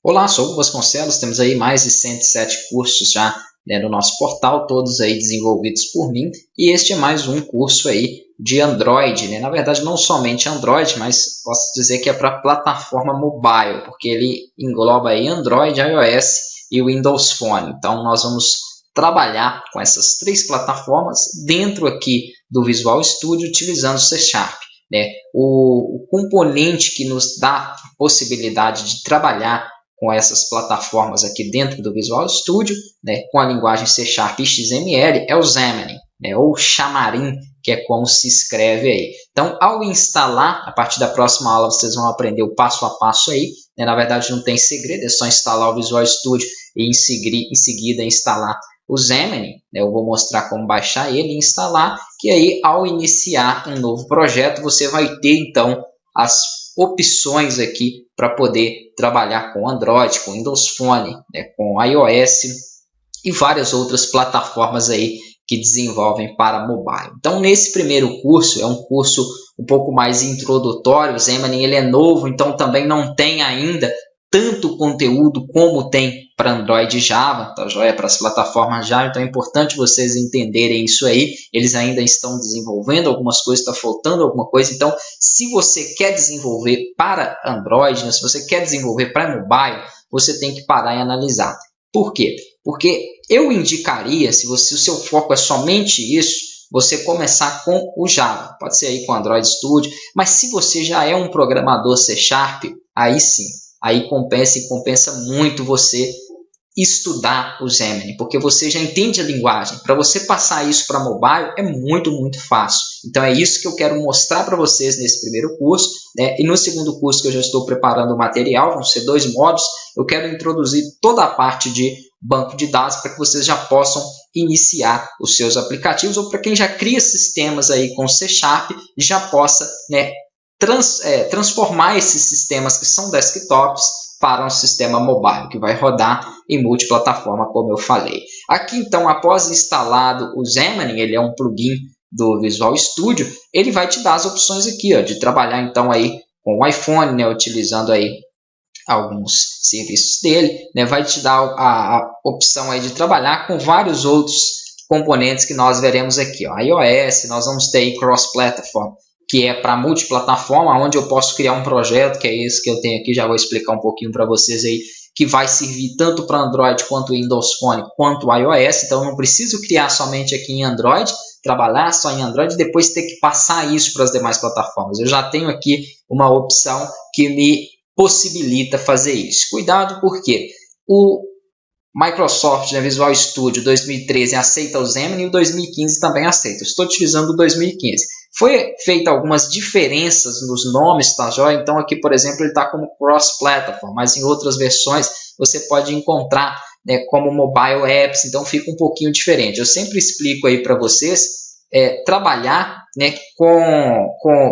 Olá, sou o Hugo Vasconcelos, temos aí mais de 107 cursos já, né, no nosso portal, todos aí desenvolvidos por mim, e este é mais um curso aí de Android, né? Na verdade não somente Android, mas posso dizer que é para plataforma mobile, porque ele engloba aí Android, iOS e Windows Phone. Então nós vamos trabalhar com essas três plataformas dentro aqui do Visual Studio utilizando o C Sharp, né? O componente que nos dá a possibilidade de trabalhar com essas plataformas aqui dentro do Visual Studio, né, com a linguagem C Sharp e XML, é o Xamarin, né, ou Xamarin, que é como se escreve aí. Então, ao instalar, a partir da próxima aula vocês vão aprender o passo a passo aí, né, na verdade não tem segredo, é só instalar o Visual Studio e em seguida instalar o Xamarin, né, eu vou mostrar como baixar ele e instalar, que aí ao iniciar um novo projeto você vai ter então as opções aqui para poder trabalhar com Android, com Windows Phone, né, com iOS e várias outras plataformas aí que desenvolvem para mobile. Então, nesse primeiro curso, é um curso um pouco mais introdutório, o Xamarin ele é novo, então também não tem ainda tanto conteúdo como tem para Android e Java, tá joia? Para as plataformas Java, então é importante vocês entenderem isso aí, eles ainda estão desenvolvendo algumas coisas, está faltando alguma coisa, então se você quer desenvolver para Android, né, se você quer desenvolver para mobile, você tem que parar e analisar. Por quê? Porque eu indicaria, se o seu foco é somente isso, você começar com o Java, pode ser aí com o Android Studio, mas se você já é um programador C Sharp, aí sim, aí compensa muito você estudar o Xamarin, porque você já entende a linguagem. Para você passar isso para mobile é muito fácil. Então é isso que eu quero mostrar para vocês nesse primeiro curso, né? E no segundo curso que eu já estou preparando o material, vão ser 2 módulos, eu quero introduzir toda a parte de banco de dados para que vocês já possam iniciar os seus aplicativos, ou para quem já cria sistemas aí com C Sharp, já possa, né, transformar esses sistemas que são desktops para um sistema mobile, que vai rodar em multiplataforma, como eu falei. Aqui, então, após instalado o Xamarin, ele é um plugin do Visual Studio, ele vai te dar as opções aqui, ó, de trabalhar, então, aí com o iPhone, né, utilizando aí alguns serviços dele, né, vai te dar a opção aí de trabalhar com vários outros componentes que nós veremos aqui, ó, iOS, nós vamos ter aí cross-platform, que é para multiplataforma, onde eu posso criar um projeto, que é esse que eu tenho aqui, já vou explicar um pouquinho para vocês aí, que vai servir tanto para Android quanto Windows Phone, quanto iOS, então eu não preciso criar somente aqui em Android, trabalhar só em Android e depois ter que passar isso para as demais plataformas. Eu já tenho aqui uma opção que me possibilita fazer isso. Cuidado porque o Microsoft, né, Visual Studio 2013 aceita o Xamarin e o 2015 também aceita. Eu estou utilizando o 2015. Foi feita algumas diferenças nos nomes, tá joia? Então aqui, por exemplo, ele está como cross-platform, mas em outras versões você pode encontrar, né, como mobile apps, então fica um pouquinho diferente. Eu sempre explico aí para vocês trabalhar, né,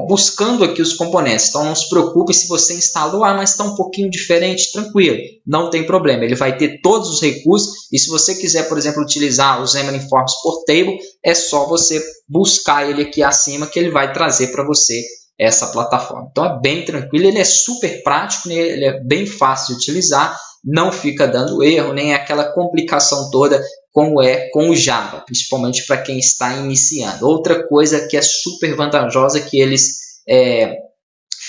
buscando aqui os componentes. Então não se preocupe se você instalou, mas está um pouquinho diferente, tranquilo, não tem problema, ele vai ter todos os recursos e se você quiser, por exemplo, utilizar o Xamarin Forms Portable, é só você buscar ele aqui acima que ele vai trazer para você essa plataforma. Então é bem tranquilo, ele é super prático, né, ele é bem fácil de utilizar, não fica dando erro, nem aquela complicação toda como é com o Java, principalmente para quem está iniciando. Outra coisa que é super vantajosa que eles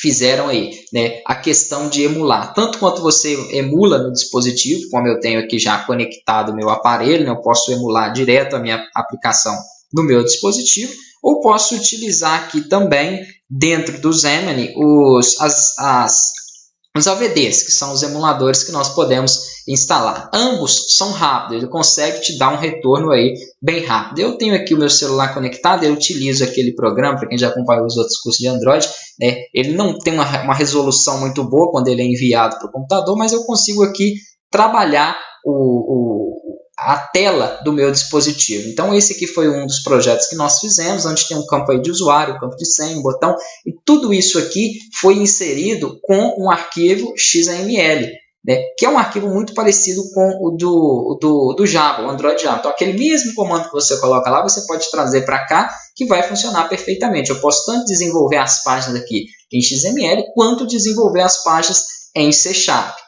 fizeram aí, né, a questão de emular. Tanto quanto você emula no dispositivo, como eu tenho aqui já conectado o meu aparelho, né, eu posso emular direto a minha aplicação no meu dispositivo, ou posso utilizar aqui também, dentro do Xamarin, os AVDs, que são os emuladores que nós podemos instalar. Ambos são rápidos, ele consegue te dar um retorno aí bem rápido. Eu tenho aqui o meu celular conectado, eu utilizo aquele programa, para quem já acompanhou os outros cursos de Android, né, ele não tem uma resolução muito boa quando ele é enviado para o computador, mas eu consigo aqui trabalhar a tela do meu dispositivo. Então esse aqui foi um dos projetos que nós fizemos, onde tem um campo aí de usuário, um campo de senha, um botão, e tudo isso aqui foi inserido com um arquivo XML, né, que é um arquivo muito parecido com o do Java, o Android Java. Então aquele mesmo comando que você coloca lá, você pode trazer para cá, que vai funcionar perfeitamente. Eu posso tanto desenvolver as páginas aqui em XML, quanto desenvolver as páginas em C#,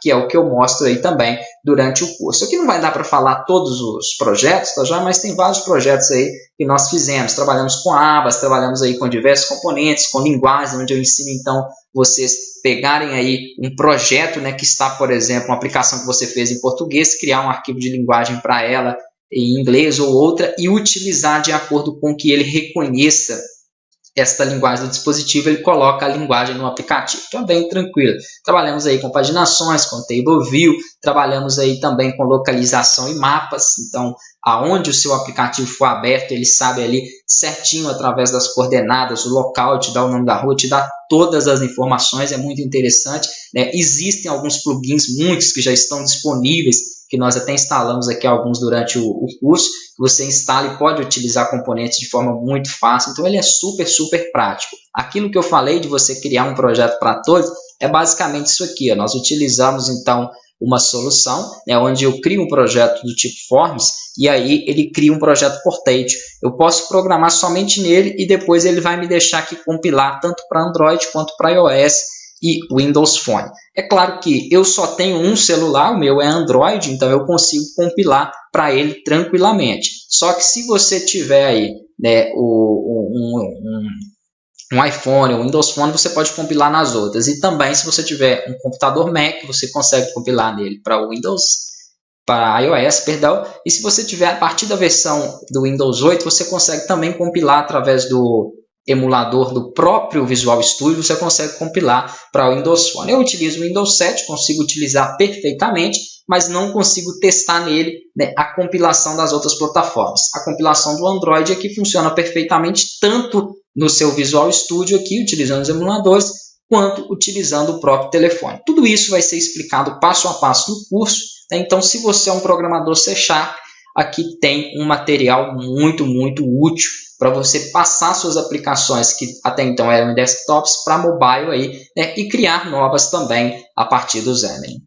que é o que eu mostro aí também durante o curso. Aqui não vai dar para falar todos os projetos, tá, já, mas tem vários projetos aí que nós fizemos. Trabalhamos com abas, trabalhamos aí com diversos componentes, com linguagens, onde eu ensino então vocês pegarem aí um projeto, né, que está, por exemplo, uma aplicação que você fez em português, criar um arquivo de linguagem para ela em inglês ou outra e utilizar de acordo com que ele reconheça esta linguagem do dispositivo, ele coloca a linguagem no aplicativo. Então, bem tranquilo. Trabalhamos aí com paginações, com table view, trabalhamos aí também com localização e mapas. Então, aonde o seu aplicativo for aberto, ele sabe ali certinho através das coordenadas, o local, te dá o nome da rua, te dá todas as informações, é muito interessante, né? Existem alguns plugins, muitos que já estão disponíveis, que nós até instalamos aqui alguns durante o curso, que você instala e pode utilizar componentes de forma muito fácil. Então, ele é super, super prático. Aquilo que eu falei de você criar um projeto para todos, é basicamente isso aqui. Ó. Nós utilizamos, então, uma solução, né, onde eu crio um projeto do tipo Forms, e aí ele cria um projeto portátil. Eu posso programar somente nele e depois ele vai me deixar aqui compilar tanto para Android quanto para iOS e Windows Phone. É claro que eu só tenho um celular, o meu é Android, então eu consigo compilar para ele tranquilamente. Só que se você tiver aí, né, um iPhone, um Windows Phone, você pode compilar nas outras. E também, se você tiver um computador Mac, você consegue compilar nele para Windows, para iOS, perdão. E se você tiver a partir da versão do Windows 8, você consegue também compilar através do emulador do próprio Visual Studio, você consegue compilar para o Windows Phone. Eu utilizo o Windows 7, consigo utilizar perfeitamente, mas não consigo testar nele, né, a compilação das outras plataformas. A compilação do Android aqui funciona perfeitamente tanto no seu Visual Studio aqui, utilizando os emuladores, quanto utilizando o próprio telefone. Tudo isso vai ser explicado passo a passo no curso, né? Então, se você é um programador C#, aqui tem um material muito, muito útil para você passar suas aplicações que até então eram em desktops para mobile aí, né, e criar novas também a partir do Xamarin.